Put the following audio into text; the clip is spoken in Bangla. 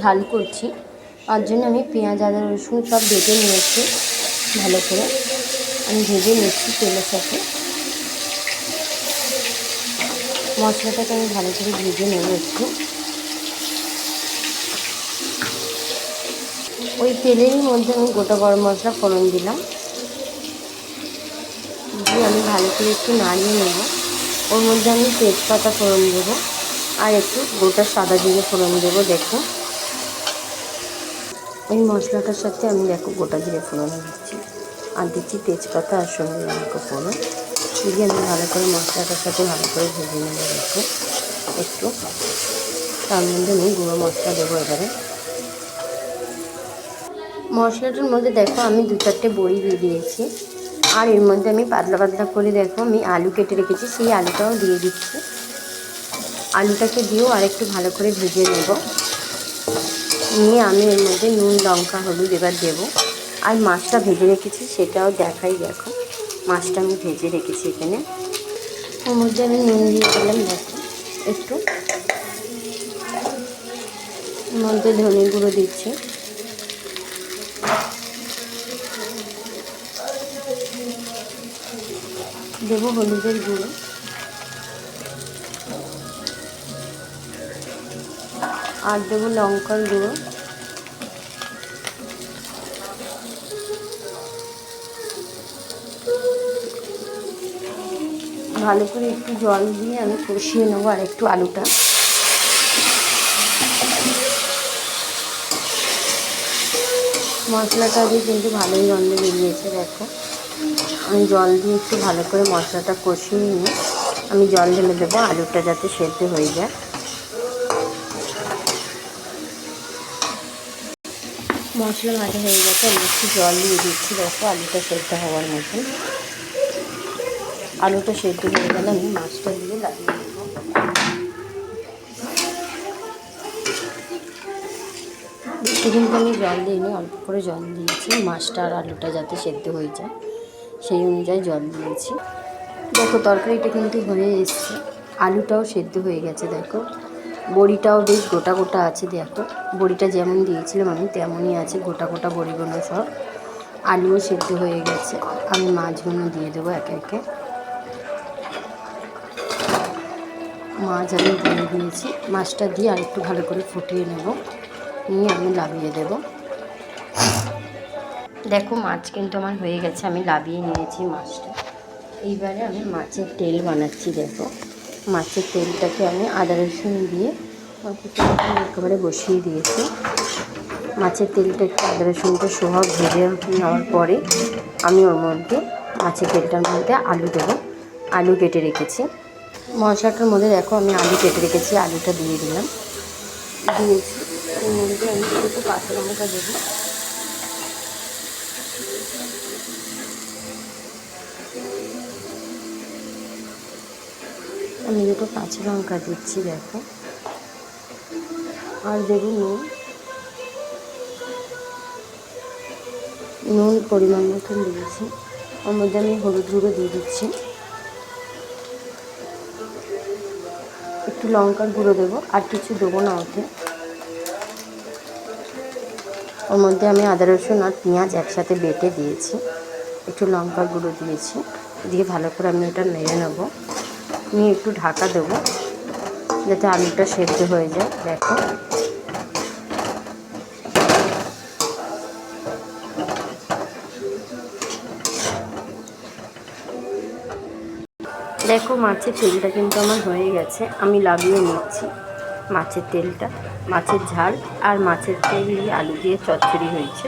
ঝাল করছি, তার জন্য আমি পেঁয়াজ আদা রসুন সব বেটে নিয়েছি। ভালো করে আমি ভেজে নিচ্ছি তেলের সাথে। মশলাটাকে আমি ভালো করে ভেজে নেব একটু। ওই তেলেরই মধ্যে আমি গোটা গরম মশলা ফোড়ন দিলাম, দিয়ে আমি ভালো করে একটু নাড়িয়ে নেব। ওর মধ্যে আমি তেজপাতা ফোড়ন দেবো আর একটু গোটা সাদা জিরে ফোড়ন দেবো। দেখো এই মশলাটার সাথে আমি দেখো গোটা জিরে ফোড়ন দিচ্ছি আর দিচ্ছি তেজপাতা আর সঙ্গে লঙ্কা ফোড়ন দিয়ে আমি ভালো করে মশলাটার সাথে ভালো করে ভেজে নেবো। দেখো একটু তার মধ্যে আমি গুঁড়ো মশলা দেবো এবারে। মশলাটার মধ্যে দেখো আমি 2-4টে বড়ি দিয়ে দিয়েছি আর এর মধ্যে আমি পাতলা পাতলা করে দেখো আমি আলু কেটে রেখেছি, সেই আলুটাও দিয়ে দিচ্ছি। আলুটাকে দিয়েও আরেকটু ভালো করে ভেজে নেব। নিয়ে আমি এর মধ্যে নুন লঙ্কা হলুদ এবার দেবো। আর মাছটা ভেজে রেখেছি সেটাও দেখাই। দেখো মাছটা আমি ভেজে রেখেছি এখানে, ওর মধ্যে আমি নুন দিয়ে দিলাম। দেখো একটু এর মধ্যে ধনে গুঁড়ো দিচ্ছি, দেবো হলুদের গুঁড়ো আর দেবো লঙ্কার গুঁড়ো। ভালো করে একটু জল দিয়ে আমি কষিয়ে নেবো আর একটু আলুটা। মশলাটা দিয়ে কিন্তু ভালোই গন্ধ বেরিয়েছে। দেখো আমি জল দিয়ে একটু ভালো করে মশলাটা কষিয়ে নিয়ে আমি জল ঢেলে দেবো, আলুটা যাতে সেদ্ধ হয়ে যায়। মশলা ভাজা হয়ে গেছে, আমি একটু জল দিয়ে দিচ্ছি। দেখো আলুটা সেদ্ধ হওয়ার মতন। আলুটা সেদ্ধ হয়ে গেলে আমি মাছটা দিয়ে লাগিয়ে দেবো। বেশি কিন্তু আমি জল দিইনি, অল্প করে জল দিয়েছি মাছটা আর আলুটা যাতে সেদ্ধ হয়ে যায় সেই অনুযায়ী জল দিয়েছি। দেখো তরকারিটা কিন্তু হয়ে এসছে, আলুটাও সেদ্ধ হয়ে গেছে। দেখো বড়িটাও বেশ গোটা গোটা আছে। দেখো বড়িটা যেমন দিয়েছিলাম আমি তেমনই আছে, গোটা গোটা বড়িগুলো সব। আলুও সেদ্ধ হয়ে গেছে। আমি মাছগুলো দিয়ে দেবো একে একে। মাছ আমি দিয়ে দিয়েছি, মাছটা দিয়ে আর একটু ভালো করে ফুটিয়ে নেব, নিয়ে আমি লাবিয়ে দেব। দেখো মাছ কিন্তু আমার হয়ে গেছে, আমি লাবিয়ে নিয়েছি মাছটা। এইবারে আমি মাছের তেল বানাচ্ছি। দেখো মাছের তেলটাকে আমি আদা রসুন দিয়ে একেবারে বসিয়ে দিয়েছি। মাছের তেলটা একটু আদা রসুনটা সহ ভেজে নেওয়ার পরে আমি ওর মধ্যে মাছের তেলটার মধ্যে আলু দেবো। আলু কেটে রেখেছি মশলাটার মধ্যে। দেখো আমি আলু কেটে রেখেছি, আলুটা দিয়ে দিলাম, দিয়েছি। এর মধ্যে আমি একটু কাঁচা লঙ্কা দেবো। আমি দুটো কাঁচা লঙ্কা দিচ্ছি। দেখো আর দেবো নুন, নুন পরিমাণ মতন দিয়েছি। ওর মধ্যে আমি হলুদ গুঁড়ো দিয়ে দিচ্ছি, একটু লঙ্কার গুঁড়ো দেবো, আর কিছু দেবো না ওতে। ওর মধ্যে আমি আদা রসুন আর পেঁয়াজ একসাথে বেটে দিয়েছি, একটু লঙ্কার গুঁড়ো দিয়েছি, দিয়ে ভালো করে আমি এটা নেড়ে নেবো। নিয়ে একটু ঢাকা দেবো যাতে আলুটা সেদ্ধ হয়ে যায়। দেখো দেখো মাছের তেলটা কিন্তু আমার হয়ে গেছে, আমি লাগিয়ে নিচ্ছি মাছের তেলটা। মাছের ঝাল আর মাছের তেল দিয়ে আলু দিয়ে চচ্চড়ি হয়েছে।